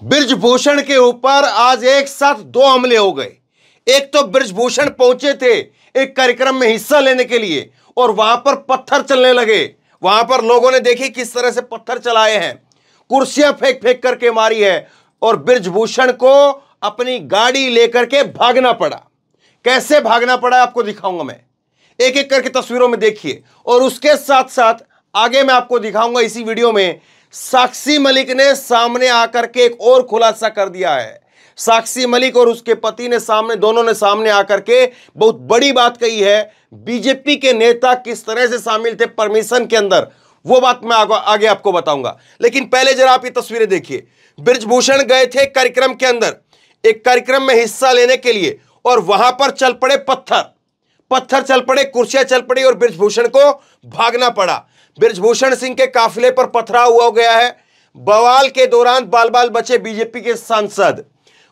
बृजभूषण के ऊपर आज एक साथ दो हमले हो गए। एक तो बृजभूषण पहुंचे थे एक कार्यक्रम में हिस्सा लेने के लिए और वहां पर पत्थर चलने लगे। वहां पर लोगों ने देखी किस तरह से पत्थर चलाए हैं, कुर्सियां फेंक फेंक करके मारी है और बृजभूषण को अपनी गाड़ी लेकर के भागना पड़ा। कैसे भागना पड़ा आपको दिखाऊंगा मैं, एक एक करके तस्वीरों में देखिए। और उसके साथ साथ आगे मैं आपको दिखाऊंगा इसी वीडियो में साक्षी मलिक ने सामने आकर के एक और खुलासा कर दिया है। साक्षी मलिक और उसके पति ने दोनों ने सामने आकर के बहुत बड़ी बात कही है। बीजेपी के नेता किस तरह से शामिल थे परमिशन के अंदर, वो बात मैं आगे आपको बताऊंगा। लेकिन पहले जरा आप ये तस्वीरें देखिए। बृजभूषण गए थे कार्यक्रम के अंदर, एक कार्यक्रम में हिस्सा लेने के लिए, और वहां पर चल पड़े पत्थर चल पड़े, कुर्सियां चल पड़ी और बृजभूषण को भागना पड़ा। बृजभूषण सिंह के काफिले पर पथराव हुआ गया है। बवाल के दौरान बाल बाल बचे बीजेपी के सांसद।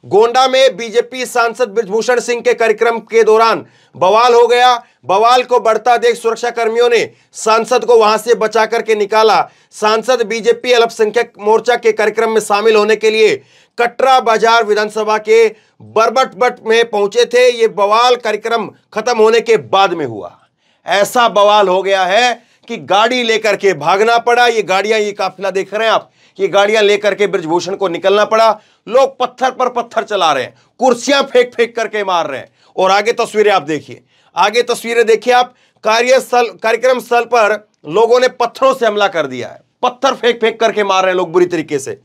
गोंडा में बीजेपी सांसद बृजभूषण सिंह के कार्यक्रम के दौरान बवाल हो गया। बवाल को बढ़ता देख सुरक्षा कर्मियों ने सांसद को वहां से बचा करके निकाला। सांसद बीजेपी अल्पसंख्यक मोर्चा के कार्यक्रम में शामिल होने के लिए कटरा बाजार विधानसभा के बरबटबट में पहुंचे थे। ये बवाल कार्यक्रम खत्म होने के बाद में हुआ। ऐसा बवाल हो गया है कि गाड़ी लेकर के भागना पड़ा। ये गाड़ियां, ये काफिला देख रहे हैं आप, ये गाड़ियां लेकर के बृजभूषण को निकलना पड़ा। लोग पत्थर पर पत्थर चला रहे हैं, कुर्सियां फेंक फेंक करके मार रहे हैं। और आगे तस्वीरें आप देखिए, आगे तस्वीरें देखिए आप। कार्यक्रम स्थल पर लोगों ने पत्थरों से हमला कर दिया है, पत्थर फेंक फेंक करके मार रहे हैं लोग बुरी तरीके से।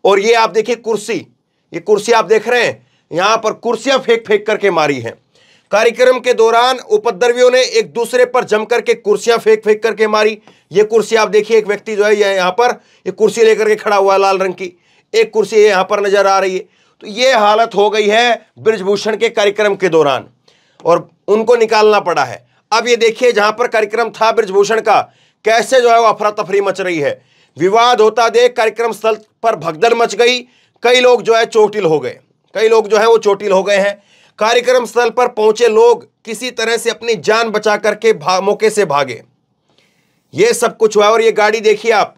और ये आप देखिए कुर्सी, ये कुर्सी आप देख रहे हैं, यहां पर कुर्सियां फेंक फेंक करके मारी है। कार्यक्रम के दौरान उपद्रवियों ने एक दूसरे पर जम करके कुर्सियां फेंक फेंक करके मारी। ये कुर्सी आप देखिए, एक व्यक्ति जो है यहां पर ये कुर्सी लेकर के खड़ा हुआ है, लाल रंग की एक कुर्सी यहां पर नजर आ रही है। तो ये हालत हो गई है बृजभूषण के कार्यक्रम के दौरान और उनको निकालना पड़ा है। अब ये देखिए जहां पर कार्यक्रम था बृजभूषण का, कैसे जो है वो अफरा तफरी मच रही है। विवाद होता देख कार्यक्रम स्थल पर भगदड़ मच गई। कई लोग जो है चोटिल हो गए, कई लोग जो है वो चोटिल हो गए हैं। कार्यक्रम स्थल पर पहुंचे लोग किसी तरह से अपनी जान बचा करके मौके से भागे। ये सब कुछ हुआ। और ये गाड़ी देखिए आप,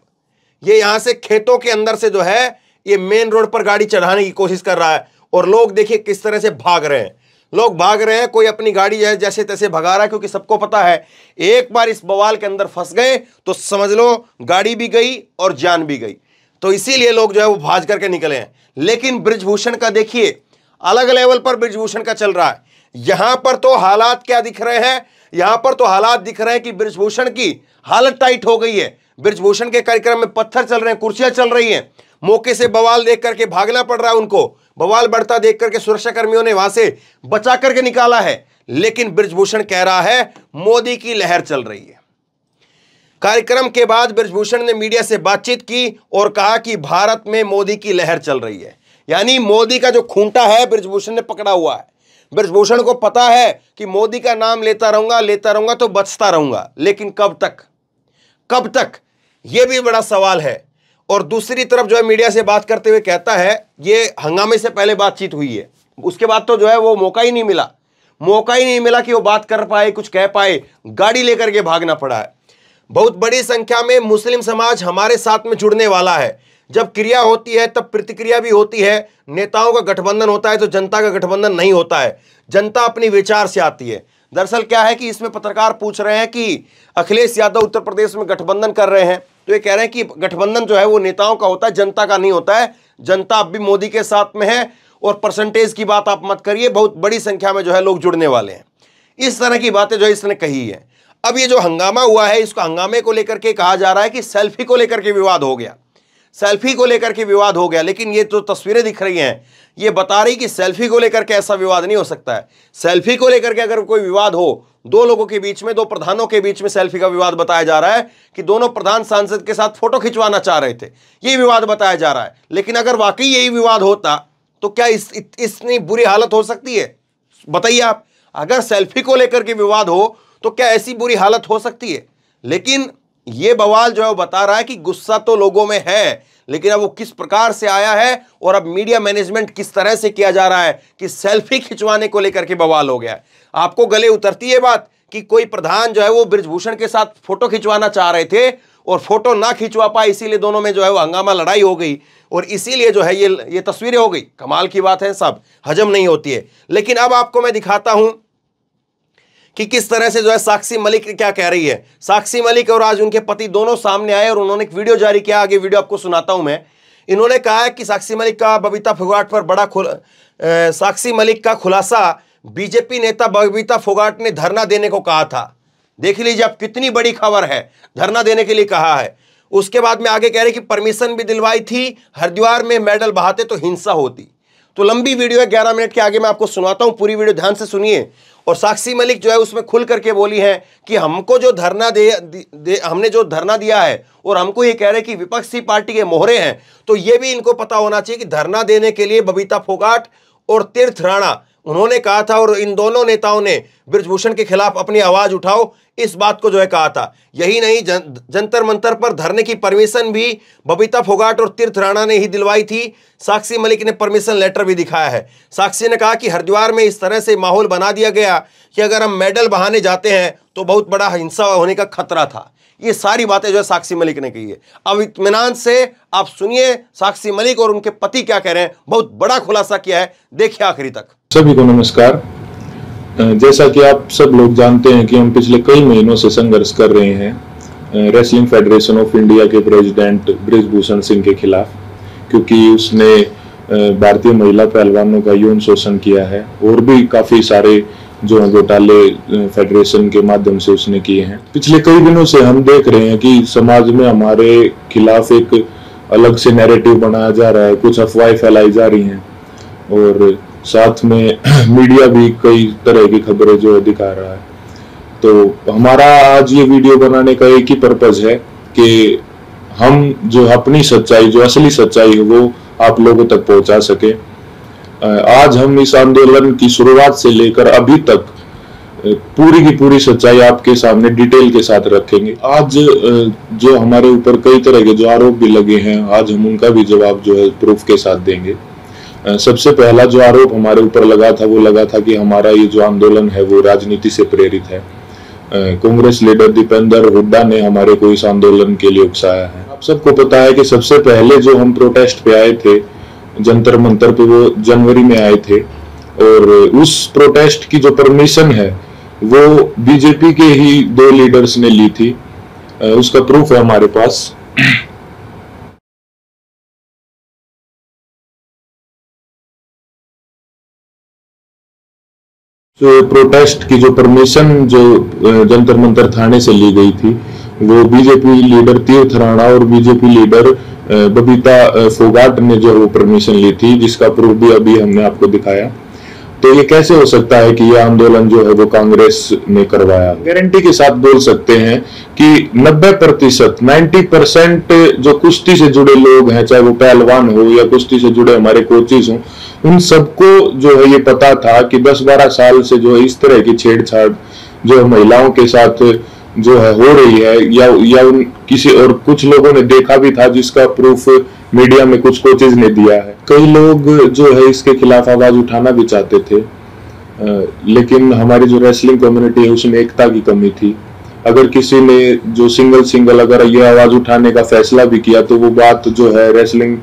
ये यहां से खेतों के अंदर से जो है ये मेन रोड पर गाड़ी चढ़ाने की कोशिश कर रहा है और लोग देखिए किस तरह से भाग रहे हैं। लोग भाग रहे हैं, कोई अपनी गाड़ी जैसे तैसे भगा रहा है, क्योंकि सबको पता है एक बार इस बवाल के अंदर फंस गए तो समझ लो गाड़ी भी गई और जान भी गई। तो इसीलिए लोग जो है वो भाग करके निकले हैं। लेकिन बृजभूषण का देखिए अलग लेवल पर बृजभूषण का चल रहा है। यहां पर तो हालात क्या दिख रहे हैं, यहां पर तो हालात दिख रहे हैं कि बृजभूषण की हालत टाइट हो गई है। बृजभूषण के कार्यक्रम में पत्थर चल रहे हैं, कुर्सियां चल रही हैं, मौके से बवाल देख करके भागना पड़ रहा है उनको। बवाल बढ़ता देख करके सुरक्षा कर्मियों ने वहां से बचा करके निकाला है। लेकिन बृजभूषण कह रहा है मोदी की लहर चल रही है। कार्यक्रम के बाद बृजभूषण ने मीडिया से बातचीत की और कहा कि भारत में मोदी की लहर चल रही है। यानी मोदी का जो खूंटा है बृजभूषण ने पकड़ा हुआ है। बृजभूषण को पता है कि मोदी का नाम लेता रहूंगा तो बचता रहूंगा, लेकिन कब तक, यह भी बड़ा सवाल है। और दूसरी तरफ जो है मीडिया से बात करते हुए कहता है ये हंगामे से पहले बातचीत हुई है, उसके बाद तो जो है वो मौका ही नहीं मिला कि वो बात कर पाए, कुछ कह पाए। गाड़ी लेकर के भागना पड़ा है। बहुत बड़ी संख्या में मुस्लिम समाज हमारे साथ में जुड़ने वाला है। जब क्रिया होती है तब प्रतिक्रिया भी होती है। नेताओं का गठबंधन होता है तो जनता का गठबंधन नहीं होता है। जनता अपनी विचार से आती है। दरअसल क्या है कि इसमें पत्रकार पूछ रहे हैं कि अखिलेश यादव उत्तर प्रदेश में गठबंधन कर रहे हैं, तो ये कह रहे हैं कि गठबंधन जो है वो नेताओं का होता है, जनता का नहीं होता है। जनता अब भी मोदी के साथ में है और परसेंटेज की बात आप मत करिए, बहुत बड़ी संख्या में जो है लोग जुड़ने वाले हैं। इस तरह की बातें जो है इसने कही है। अब ये जो हंगामा हुआ है, इसको हंगामे को लेकर के कहा जा रहा है कि सेल्फी को लेकर के विवाद हो गया, लेकिन ये जो तस्वीरें दिख रही हैं ये बता रही कि सेल्फी को लेकर के ऐसा विवाद नहीं हो सकता है। सेल्फी को लेकर के अगर कोई विवाद हो, दो लोगों के बीच में, दो प्रधानों के बीच में सेल्फी का विवाद बताया जा रहा है कि दोनों प्रधान सांसद के साथ फोटो खिंचवाना चाह रहे थे, ये विवाद बताया जा रहा है। लेकिन अगर वाकई यही विवाद होता तो क्या इतनी बुरी हालत हो सकती है? बताइए आप। अगर सेल्फी को लेकर के विवाद हो तो क्या ऐसी बुरी हालत हो सकती है? लेकिन ये बवाल जो है वो बता रहा है कि गुस्सा तो लोगों में है, लेकिन अब वो किस प्रकार से आया है और अब मीडिया मैनेजमेंट किस तरह से किया जा रहा है कि सेल्फी खिंचवाने को लेकर के बवाल हो गया है। आपको गले उतरती है बात कि कोई प्रधान जो है वो बृजभूषण के साथ फोटो खिंचवाना चाह रहे थे और फोटो ना खिंचवा पाए, इसीलिए दोनों में जो है वो हंगामा लड़ाई हो गई। और इसीलिए जो है ये तस्वीरें हो गई। कमाल की बात है, सब हजम नहीं होती है। लेकिन अब आपको मैं दिखाता हूं कि किस तरह से जो है साक्षी मलिक क्या कह रही है। साक्षी मलिक और आज उनके पति दोनों सामने आए और उन्होंने एक वीडियो जारी किया। आगे वीडियो आपको सुनाता हूं मैं। इन्होंने कहा है कि साक्षी मलिक का बबीता फोगाट पर साक्षी मलिक का खुलासा, बीजेपी नेता बबीता फोगाट ने धरना देने को कहा था। देख लीजिए अब कितनी बड़ी खबर है, धरना देने के लिए कहा है। उसके बाद में आगे कह रहे कि परमिशन भी दिलवाई थी, हरिद्वार में मेडल बहाते तो हिंसा होती। तो लंबी वीडियो है, 11 मिनट के, आगे मैं आपको सुनाता हूं, पूरी वीडियो ध्यान से सुनिए। और साक्षी मलिक जो है उसमें खुल करके बोली है कि हमको जो धरना हमने जो धरना दिया है और हमको ये कह रहे कि विपक्षी पार्टी के मोहरे हैं, तो ये भी इनको पता होना चाहिए कि धरना देने के लिए बबीता फोगाट और तीर्थ राणा उन्होंने कहा था और इन दोनों नेताओं ने बृजभूषण के खिलाफ अपनी आवाज उठाओ, इस बात को जो है कहा था। यही नहीं, जंतर मंतर पर धरने की परमिशन भी बबीता फोगाट और तीर्थ राणा ने ही दिलवाई थी। साक्षी मलिक ने परमिशन लेटर भी दिखाया है। साक्षी ने कहा कि हरिद्वार में इस तरह से माहौल बना दिया गया कि अगर हम मेडल बहाने जाते हैं तो बहुत बड़ा हिंसा होने का खतरा था। ये सारी बातें जो है साक्षी मलिक ने कही है। अब इत्मीनान से आप सुनिए साक्षी मलिक और उनके पति क्या कह रहे हैं। बहुत बड़ा खुलासा किया है, देखिए आखिरी तक। सभी को नमस्कार। जैसा कि आप सब लोग जानते हैं कि हम पिछले कई महीनों से संघर्ष कर रहे हैं रेसलिंग फेडरेशन ऑफ इंडिया के प्रेसिडेंट बृजभूषण सिंह के खिलाफ, क्योंकि उसने भारतीय महिला पहलवानों का यौन शोषण किया है और भी काफी सारे जो घोटाले फेडरेशन के माध्यम से उसने किए हैं। पिछले कई दिनों से हम देख रहे हैं कि समाज में हमारे खिलाफ एक अलग से नैरेटिव बनाया जा रहा है, कुछ अफवाहें फैलाई जा रही हैं और साथ में मीडिया भी कई तरह की खबरें जो है दिखा रहा है। तो हमारा आज ये वीडियो बनाने का एक ही पर्पज है कि हम जो अपनी सच्चाई, जो असली सच्चाई है, वो आप लोगों तक पहुंचा सके। आज हम इस आंदोलन की शुरुआत से लेकर अभी तक पूरी की पूरी सच्चाई आपके सामने डिटेल के साथ रखेंगे। आज जो हमारे ऊपर कई तरह के जो आरोप भी लगे हैं, आज हम उनका भी जवाब जो है प्रूफ के साथ देंगे। सबसे पहला जो आरोप हमारे ऊपर लगा था वो लगा था कि हमारा ये जो आंदोलन है वो राजनीति से प्रेरित है। कांग्रेस लीडर दीपेंद्र हुड्डा ने हमारे को इस आंदोलन के लिए उकसाया है। आप सबको पता है कि सबसे पहले जो हम प्रोटेस्ट पे आए थे जंतर मंतर पे, वो जनवरी में आए थे और उस प्रोटेस्ट की जो परमिशन है वो बीजेपी के ही 2 लीडर्स ने ली थी। उसका प्रूफ है हमारे पास। जो प्रोटेस्ट की जो परमिशन जो जंतर मंतर थाने से ली गई थी वो बीजेपी लीडर तीर्थ राणा और बीजेपी लीडर बबीता फोगाट ने जो वो परमिशन ली थी, जिसका प्रूफ भी अभी हमने आपको दिखाया। तो ये कैसे हो सकता है कि ये आंदोलन जो है वो कांग्रेस ने करवाया? गारंटी के साथ बोल सकते हैं कि 90% जो कुश्ती से जुड़े लोग हैं, चाहे वो पहलवान हो या कुश्ती से जुड़े हमारे कोचेज हों, उन सबको जो है ये पता था कि 10-12 साल से जो है इस तरह की छेड़छाड़ जो महिलाओं के साथ जो है हो रही है, या उन किसी और कुछ लोगों ने देखा भी था, जिसका प्रूफ मीडिया में कुछ कोचेज ने दिया है। कई लोग जो है इसके खिलाफ आवाज उठाना भी चाहते थे, लेकिन हमारी जो रेसलिंग कम्युनिटी है उसमें एकता की कमी थी। अगर किसी ने जो सिंगल अगर ये आवाज उठाने का फैसला भी किया तो वो बात जो है रेसलिंग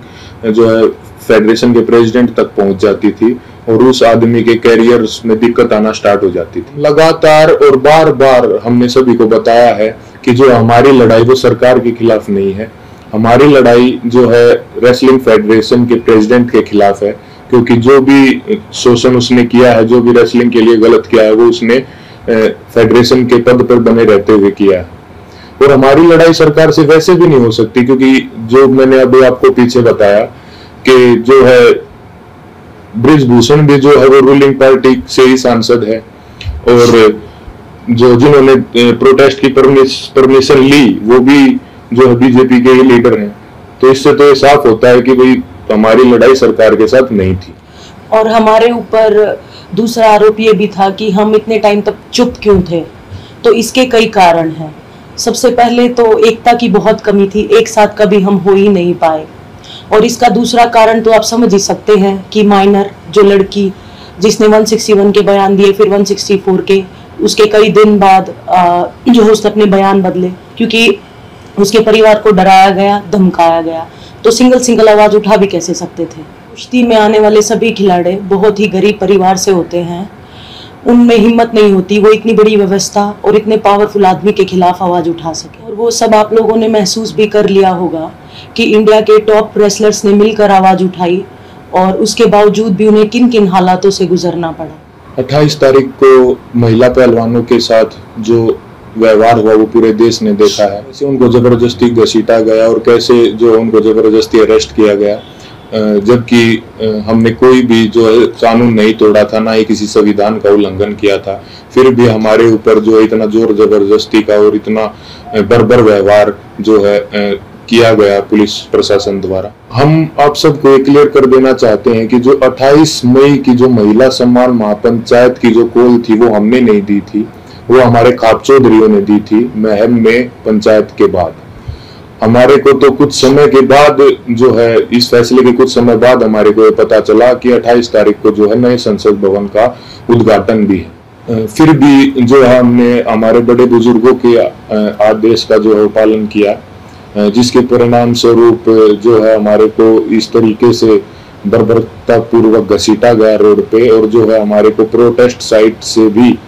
जो है फेडरेशन के प्रेसिडेंट तक पहुंच जाती थी और उस आदमी के कैरियर में दिक्कत आना स्टार्ट हो जाती थी। लगातार और बार बार हमने सभी को बताया है कि जो हमारी लड़ाई वो सरकार के खिलाफ नहीं है, हमारी लड़ाई जो है रेसलिंग फेडरेशन के प्रेसिडेंट के खिलाफ है, क्योंकि जो भी शोषण उसने किया है, जो भी रेसलिंग के लिए गलत किया है, वो उसने फेडरेशन के पद पर बने रहते हुए किया है। और हमारी लड़ाई सरकार से वैसे भी नहीं हो सकती, क्योंकि जो मैंने अभी आपको पीछे बताया कि जो है बृजभूषण भी जो है वो रूलिंग पार्टी से ही सांसद है और जो जिन्होंने प्रोटेस्ट की परमिशन ली वो भी जो है बीजेपी के ही लीडर हैं। तो इससे तो ये साफ होता है कि भाई हमारी लड़ाई सरकार के साथ नहीं थी। और हमारे ऊपर दूसरा आरोप ये भी था कि हम इतने टाइम तक चुप क्यों थे। तो इसके कई कारण हैं। सबसे पहले तो एकता की बहुत कमी थी, एक साथ कभी हम हो ही नहीं पाए। और इसका दूसरा कारण तो आप समझ ही सकते हैं कि माइनर जो लड़की जिसने 161 के बयान दिए, फिर 164 के, उसके कई दिन बाद जो उसने अपने बयान बदले, क्योंकि उसके परिवार को डराया गया, धमकाया गया। तो सिंगल सिंगल आवाज उठा भी कैसे सकते थे। कुश्ती में आने वाले सभी खिलाड़ी बहुत ही गरीब परिवार से होते हैं, उनमें हिम्मत नहीं होती वो इतनी बड़ी व्यवस्था और इतने पावरफुल आदमी के खिलाफ आवाज उठा सके। और वो सब आप लोगों ने महसूस भी कर लिया होगा कि इंडिया के टॉप रेसलर्स ने मिलकर आवाज उठाई और उसके बावजूद भी उन्हें किन किन हालातों से गुजरना पड़ा। 28 तारीख को महिला पहलवानों के साथ जो व्यवहार हुआ वो पूरे देश ने देखा है। कैसे उनको जबरदस्ती घसीटा गया और कैसे जो उनको जबरदस्ती अरेस्ट किया गया, जबकि हमने कोई भी जो है कानून नहीं तोड़ा था, ना ही किसी संविधान का उल्लंघन किया था, फिर भी हमारे ऊपर जो इतना जोर जबरदस्ती का और इतना बर्बर व्यवहार जो है किया गया पुलिस प्रशासन द्वारा। हम आप सबको ये क्लियर कर देना चाहते हैं कि जो 28 मई की जो महिला सम्मान महापंचायत की जो कॉल थी वो हमने नहीं दी थी, वो हमारे खाप चौधरियों ने दी थी महम में पंचायत के बाद। हमारे को तो कुछ समय के बाद जो है इस फैसले के कुछ समय बाद हमारे को पता चला कि 28 तारीख को जो है नए संसद भवन का उद्घाटन भी है। फिर भी जो है हमने हमारे बड़े बुजुर्गों के आदेश का जो है पालन किया, जिसके परिणाम स्वरूप जो है हमारे को इस तरीके से बर्बरता पूर्वक घसीटा गया रोड पे, और जो है हमारे को प्रोटेस्ट साइट से भी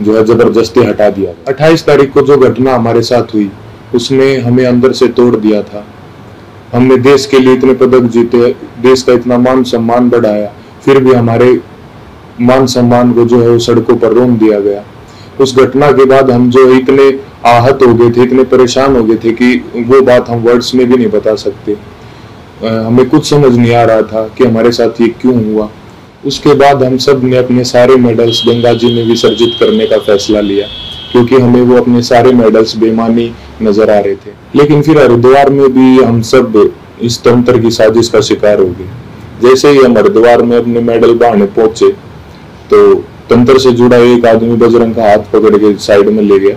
जो है जबरदस्ती हटा दिया। 28 तारीख को जो घटना हमारे साथ हुई उसने हमें अंदर से तोड़ दिया था। हमने देश के लिए इतने पदक जीते, देश का इतना मान सम्मान बढ़ाया, फिर भी हमारे मान सम्मान को जो है सड़कों पर रोन दिया गया। उस घटना के बाद हम जो इतने आहत हो गए थे, इतने परेशान हो गए थे कि वो बात हम वर्ड्स में भी नहीं बता सकते। हमें कुछ समझ नहीं आ रहा था कि हमारे साथ ये क्यों हुआ। उसके बाद हम सब ने अपने सारे मेडल्स गंगा जी में विसर्जित करने का फैसला लिया, क्योंकि हमें वो अपने सारे मेडल्स बेईमानी नजर आ रहे थे। लेकिन फिर हरिद्वार में भी हम सब इस तंत्र की साजिश का शिकार हो गए। जैसे ही हम हरिद्वार में अपने मेडल बहाने पहुंचे तो तंत्र से जुड़ा एक आदमी बजरंग का हाथ पकड़ के साइड में ले गया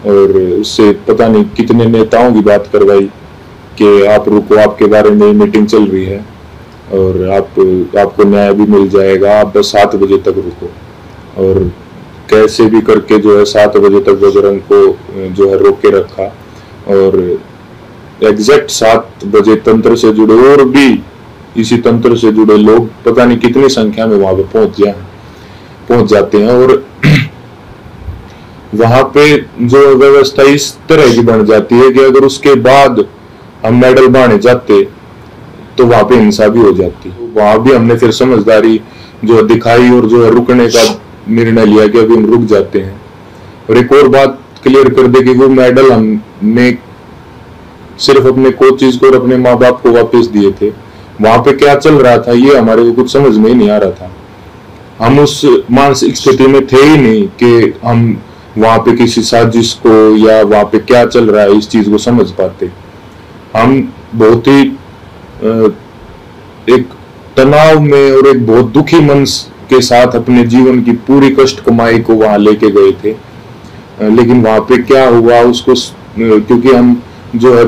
और उससे पता नहीं कितने नेताओं की बात करवाई कि आप रुको, आपके बारे में मीटिंग चल रही है और आपको न्याय भी मिल जाएगा, आप बस 7 बजे तक रुको। और कैसे भी करके जो है 7 बजे तक बजरंग को जो है रोक के रखा और एग्जैक्ट 7 बजे तंत्र से जुड़े और भी इसी तंत्र से जुड़े लोग पता नहीं कितनी संख्या में वहां पे पहुंच जाते हैं। और वहां पे जो व्यवस्था इस तरह की बन जाती है कि अगर उसके बाद हम मेडल बांटे जाते तो वहां पे हिंसा भी हो जाती। वहां भी हमने फिर समझदारी जो दिखाई और जो है रुकने का निर्णय लिया कि अभी हम रुक जाते हैं। और एक और बात क्लियर कर दे कि वो मेडल हमने सिर्फ अपने कोचेज को और अपने माँ बाप को वापस दिए थे। वहां पे क्या चल रहा था ये हमारे को कुछ समझ में ही नहीं आ रहा था। हम उस मानसिक स्थिति में थे ही नहीं कि हम वहां पे किसी साजिश को या वहां पे क्या चल रहा है इस चीज को समझ पाते। हम बहुत ही एक तनाव में और एक बहुत दुखी मन के साथ अपने जीवन की पूरी कष्ट कमाई को वहां लेके गए थे। लेकिन वहां पे क्या हुआ उसको, क्योंकि हम जो है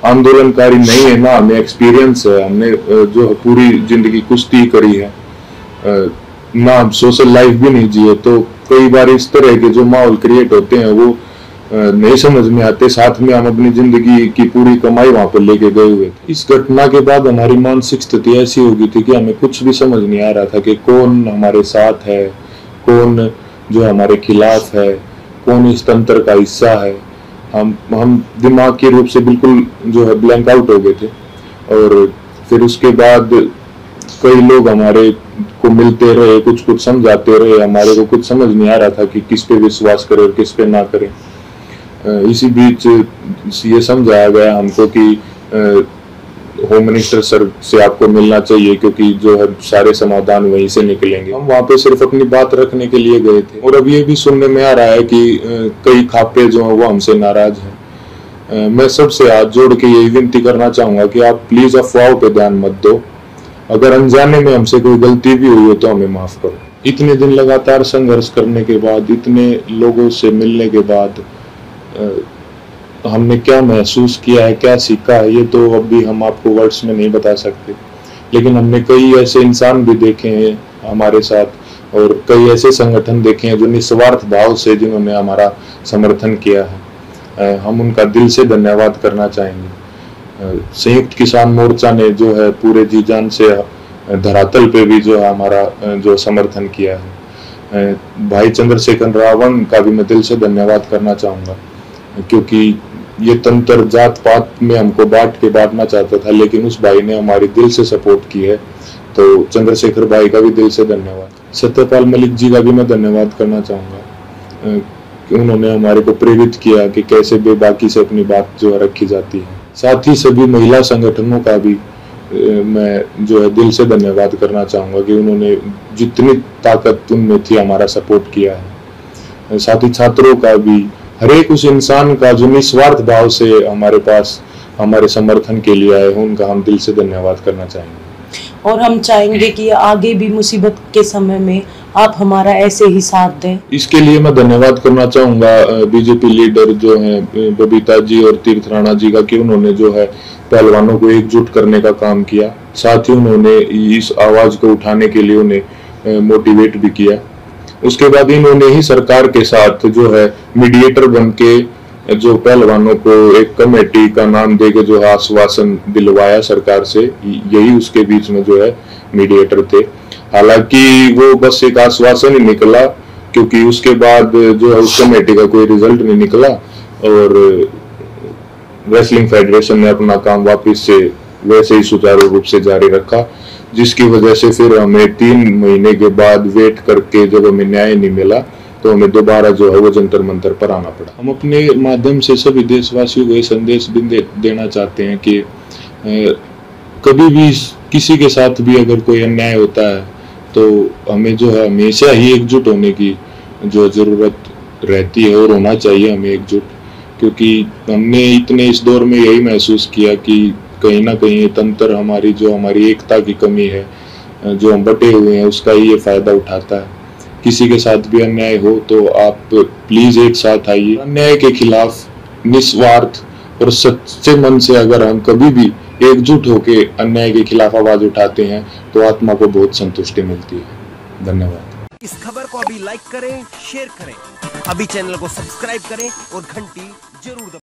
आंदोलनकारी नहीं है ना, हमें एक्सपीरियंस है, हमने जो है पूरी जिंदगी कुश्ती करी है ना, सोशल लाइफ भी नहीं जिए, तो कई बार इस तरह के जो माहौल क्रिएट होते हैं वो नहीं समझ में आते। साथ में हम अपनी जिंदगी की पूरी कमाई वहां पर लेके गए हुए थे। इस घटना के बाद हमारी मानसिक स्थिति ऐसी हो गई थी कि हमें कुछ भी समझ नहीं आ रहा था कि कौन हमारे साथ है, कौन जो हमारे खिलाफ है, कौन इस तंत्र का हिस्सा है। हम दिमाग के रूप से बिल्कुल जो है ब्लैंक आउट हो गए थे। और फिर उसके बाद कई लोग हमारे को मिलते रहे, कुछ कुछ समझाते रहे, हमारे को कुछ समझ नहीं आ रहा था कि किस पे विश्वास करें और किस पे ना करें। इसी बीच ये समझाया गया हमको कि होम मिनिस्टर सर से आपको मिलना चाहिए, क्योंकि जो है सारे समाधान वहीं से निकलेंगे। हम वहां पे सिर्फ अपनी बात रखने के लिए गए थे। और अब ये भी सुनने में आ रहा है कि कई खापे जो है वो हमसे नाराज हैं। मैं सबसे हाथ जोड़ के यही विनती करना चाहूंगा कि आप प्लीज अफवाहों पे ध्यान मत दो। अगर अनजाने में हमसे कोई गलती भी हुई हो तो हमें माफ करो। इतने दिन लगातार संघर्ष करने के बाद, इतने लोगों से मिलने के बाद हमने क्या महसूस किया है, क्या सीखा है, ये तो अभी हम आपको वर्ड्स में नहीं बता सकते। लेकिन हमने कई ऐसे इंसान भी देखे हैं हमारे साथ, और कई ऐसे संगठन देखे हैं जो निस्वार्थ भाव से जिन्होंने हमारा समर्थन किया है। हम उनका दिल से धन्यवाद करना चाहेंगे। संयुक्त किसान मोर्चा ने जो है पूरे जी जान से धरातल पे भी जो है हमारा जो समर्थन किया है। भाई चंद्रशेखर रावण का भी मैं दिल से धन्यवाद करना चाहूँगा, क्योंकि ये तंत्र जात पात में हमको बांटना चाहता था, लेकिन उस भाई ने हमारी दिल से सपोर्ट की है। तो चंद्रशेखर भाई का भी दिल से धन्यवाद। सत्यपाल मलिक जी का भी मैं धन्यवाद करना चाहूँगा कि उन्होंने हमारे को प्रेरित किया कि कैसे बेबाकी से अपनी बात जो है रखी जाती है। साथ ही सभी महिला संगठनों का भी मैं जो है दिल से धन्यवाद करना चाहूँगा कि उन्होंने जितनी ताकत उनमें थी हमारा सपोर्ट किया है। साथ ही छात्रों का भी, हर एक उस इंसान का जो निस्वार्थ भाव से हमारे पास हमारे समर्थन के लिए आए, उनका हम दिल से धन्यवाद करना चाहेंगे। और हम चाहेंगे कि आगे भी मुसीबत के समय में आप हमारा ऐसे ही साथ दें। इसके लिए मैं धन्यवाद करना चाहूँगा बीजेपी लीडर जो हैं बबीता जी और तीर्थ राणा जी का, कि उन्होंने जो है पहलवानों को एकजुट करने का काम किया। साथ ही उन्होंने इस आवाज को उठाने के लिए उन्हें मोटिवेट भी किया। उसके बाद इन्होंने ही सरकार के साथ जो है मीडिएटर बन के जो पहलवानों को एक कमेटी का नाम देके जो है आश्वासन दिलवाया सरकार से, यही उसके बीच में जो है मीडिएटर थे। हालांकि वो बस एक आश्वासन ही निकला, क्योंकि उसके बाद जो है उस कमेटी का कोई रिजल्ट नहीं निकला और रेसलिंग फेडरेशन ने अपना काम वापस से वैसे ही सुचारू रूप से जारी रखा, जिसकी वजह से फिर हमें 3 महीने के बाद वेट करके जब हमें न्याय नहीं मिला तो हमें दोबारा जो है वो जंतर मंतर पर आना पड़ा। हम अपने माध्यम से सभी देशवासियों को ये संदेश देना चाहते हैं कि कभी भी किसी के साथ भी अगर कोई अन्याय होता है तो हमें जो है हमेशा ही एकजुट होने की जो जरूरत रहती है और होना चाहिए हमें एकजुट, क्योंकि हमने इतने इस दौर में यही महसूस किया कि कहीं ना कहीं तंत्र हमारी एकता की कमी है, जो हम बटे हुए हैं उसका ही ये फायदा उठाता है। किसी के साथ भी अन्याय हो तो आप प्लीज एक साथ आइए। अन्याय के खिलाफ निस्वार्थ और सच्चे मन से अगर हम कभी भी एकजुट होकर अन्याय के खिलाफ आवाज उठाते हैं तो आत्मा को बहुत संतुष्टि मिलती है। धन्यवाद। इस खबर को अभी लाइक करें, शेयर करें, अभी चैनल को सब्सक्राइब करें और घंटी जरूर दबाएं।